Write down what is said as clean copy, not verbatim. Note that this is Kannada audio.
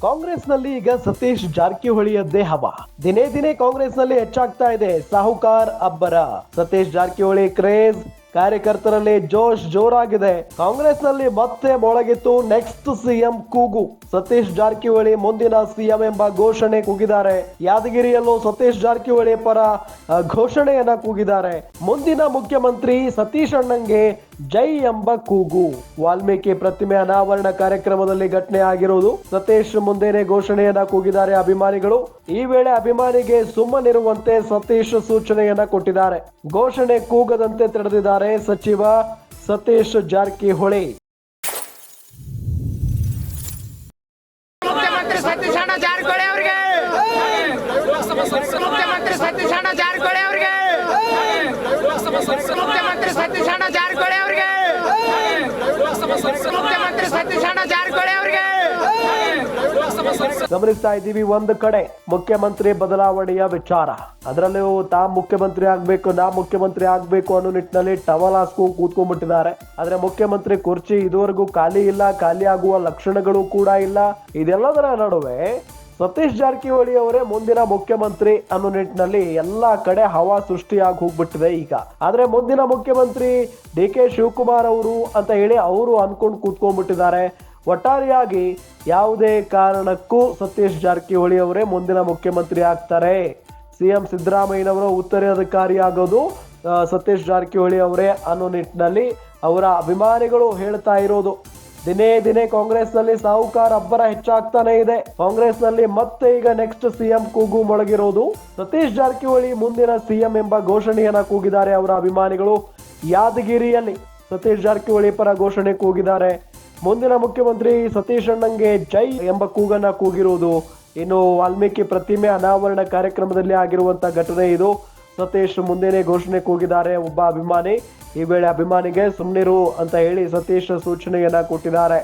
ಕಾಂಗ್ರೆಸ್ನಲ್ಲಿ ಈಗ ಸತೀಶ್ ಜಾರಕಿಹೊಳಿಯದ್ದೇ ಹವಾ. ದಿನೇ ದಿನೇ ಕಾಂಗ್ರೆಸ್ನಲ್ಲಿ ಹೆಚ್ಚಾಗ್ತಾ ಇದೆ ಸಾಹುಕಾರ್ ಅಬ್ಬರ. ಸತೀಶ್ ಜಾರಕಿಹೊಳಿ ಕ್ರೇಜ್, ಕಾರ್ಯಕರ್ತರಲ್ಲಿ ಜೋಶ್ ಜೋರಾಗಿದೆ. ಕಾಂಗ್ರೆಸ್ನಲ್ಲಿ ಮತ್ತೆ ಮೊಳಗಿತ್ತು ನೆಕ್ಸ್ಟ್ ಸಿಎಂ ಕೂಗು. ಸತೀಶ್ ಜಾರಕಿಹೊಳಿ ಮುಂದಿನ ಸಿಎಂ ಎಂಬ ಘೋಷಣೆ ಕೂಗಿದ್ದಾರೆ. ಯಾದಗಿರಿಯಲ್ಲೂ ಸತೀಶ್ ಜಾರಕಿಹೊಳಿ ಪರ ಘೋಷಣೆಯನ್ನ ಕೂಗಿದ್ದಾರೆ. ಮುಂದಿನ ಮುಖ್ಯಮಂತ್ರಿ ಸತೀಶ್ ಅಣ್ಣಂಗೆ ಜೈ ಎಂಬ ಕೂಗು. ವಾಲ್ಮೀಕಿ ಪ್ರತಿಮೆ ಅನಾವರಣ ಕಾರ್ಯಕ್ರಮದಲ್ಲಿ ಘಟನೆ ಆಗಿರುವುದು. ಸತೀಶ್ ಮುಂದೆನೆ ಘೋಷಣೆಯನ್ನ ಕೂಗಿದ್ದಾರೆ ಅಭಿಮಾನಿಗಳು. ಈ ವೇಳೆ ಅಭಿಮಾನಿಗೆ ಸುಮ್ಮನಿರುವಂತೆ ಸತೀಶ್ ಸೂಚನೆಯನ್ನ ಕೊಟ್ಟಿದ್ದಾರೆ. ಘೋಷಣೆ ಕೂಗದಂತೆ ತಡೆದಿದ್ದಾರೆ ಸಚಿವ ಸತೀಶ್ ಜಾರಕಿಹೊಳಿ. ಮುಖ್ಯಮಂತ್ರಿ ಸತೀಶ್ ಅಣ್ಣ ಜಾರಕಿಹೊಳಿ ಅವರಿಗೆ, ಮುಖ್ಯಮಂತ್ರಿ ಸತೀಶ್ ಅಣ್ಣ ಜಾರಕಿಹೊಳಿ ಅವರಿಗೆ, ಮುಖ್ಯಮಂತ್ರಿ ಸತೀಶ್ ಅಣ್ಣ ಜಾರಕಿಹೊಳಿ ಅವರಿಗೆ, ಮುಖ್ಯಮಂತ್ರಿ ಸತೀಶ್ ಅಣ್ಣ ಜಾರಕಿಹೊಳಿ ಅವರಿಗೆ. ಗಮನಿಸ್ತಾ ಇದ್ದೀವಿ, ಒಂದು ಕಡೆ ಮುಖ್ಯಮಂತ್ರಿ ಬದಲಾವಣೆಯ ವಿಚಾರ, ಅದರಲ್ಲೂ ತಾ ಮುಖ್ಯಮಂತ್ರಿ ಆಗ್ಬೇಕು ಅನ್ನೋ ನಿಟ್ಟಿನಲ್ಲಿ ಟವಲ್ ಹಾಸ್ಕೊಂಡು ಕೂತ್ಕೊಂಡ್ಬಿಟ್ಟಿದ್ದಾರೆ. ಆದ್ರೆ ಮುಖ್ಯಮಂತ್ರಿ ಕುರ್ಚಿ ಇದುವರೆಗೂ ಖಾಲಿ ಇಲ್ಲ, ಖಾಲಿ ಆಗುವ ಲಕ್ಷಣಗಳು ಕೂಡ ಇಲ್ಲ. ಇದೆಲ್ಲದರ ನಡುವೆ ಸತೀಶ್ ಜಾರಕಿಹೊಳಿ ಅವರೇ ಮುಂದಿನ ಮುಖ್ಯಮಂತ್ರಿ ಅನ್ನೋ ನಿಟ್ಟಿನಲ್ಲಿ ಎಲ್ಲಾ ಕಡೆ ಹವಾ ಸೃಷ್ಟಿಯಾಗಿ ಹೋಗ್ಬಿಟ್ಟಿದೆ ಈಗ. ಆದ್ರೆ ಮುಂದಿನ ಮುಖ್ಯಮಂತ್ರಿ ಡಿ ಕೆ ಶಿವಕುಮಾರ್ ಅವರು ಅಂತ ಹೇಳಿ ಅವರು ಅನ್ಕೊಂಡು ಕೂತ್ಕೊಂಡ್ಬಿಟ್ಟಿದ್ದಾರೆ. ಒಟ್ಟಾರೆಯಾಗಿ ಯಾವುದೇ ಕಾರಣಕ್ಕೂ ಸತೀಶ್ ಜಾರಕಿಹೊಳಿ ಅವರೇ ಮುಂದಿನ ಮುಖ್ಯಮಂತ್ರಿ ಆಗ್ತಾರೆ. ಸಿಎಂ ಸಿದ್ದರಾಮಯ್ಯನವರ ಉತ್ತರಾಧಿಕಾರಿ ಆಗೋದು ಸತೀಶ್ ಜಾರಕಿಹೊಳಿ ಅವರೇ ಅನ್ನೋ ನಿಟ್ಟಿನಲ್ಲಿ ಅವರ ಅಭಿಮಾನಿಗಳು ಹೇಳ್ತಾ ಇರೋದು. ದಿನೇ ದಿನೇ ಕಾಂಗ್ರೆಸ್ನಲ್ಲಿ ಸಾಹುಕಾರ ಅಬ್ಬರ ಹೆಚ್ಚಾಗ್ತಾನೆ ಇದೆ. ಕಾಂಗ್ರೆಸ್ನಲ್ಲಿ ಮತ್ತೆ ಈಗ ನೆಕ್ಸ್ಟ್ ಸಿಎಂ ಕೂಗು ಮೊಳಗಿರೋದು. ಸತೀಶ್ ಜಾರಕಿಹೊಳಿ ಮುಂದಿನ ಸಿಎಂ ಎಂಬ ಘೋಷಣೆಯನ್ನ ಕೂಗಿದ್ದಾರೆ ಅವರ ಅಭಿಮಾನಿಗಳು. ಯಾದಗಿರಿಯಲ್ಲಿ ಸತೀಶ್ ಜಾರಕಿಹೊಳಿ ಪರ ಘೋಷಣೆ ಕೂಗಿದ್ದಾರೆ. ಮುಂದಿನ ಮುಖ್ಯಮಂತ್ರಿ ಸತೀಶ್ ಅಣ್ಣಂಗೆ ಜೈ ಎಂಬ ಕೂಗನ್ನ ಕೂಗಿರುವುದು. ಇನ್ನು ವಾಲ್ಮೀಕಿ ಪ್ರತಿಮೆ ಅನಾವರಣ ಕಾರ್ಯಕ್ರಮದಲ್ಲಿ ಆಗಿರುವಂತ ಘಟನೆ ಇದು. ಸತೀಶ್ ಮುಂದೆನೆ ಘೋಷಣೆ ಕೂಗಿದ್ದಾರೆ ಒಬ್ಬ ಅಭಿಮಾನಿ. ಈ ವೇಳೆ ಅಭಿಮಾನಿಗೆ ಸುಮ್ಮನಿರು ಅಂತ ಹೇಳಿ ಸತೀಶ್ ಸೂಚನೆಯನ್ನ ಕೊಟ್ಟಿದ್ದಾರೆ.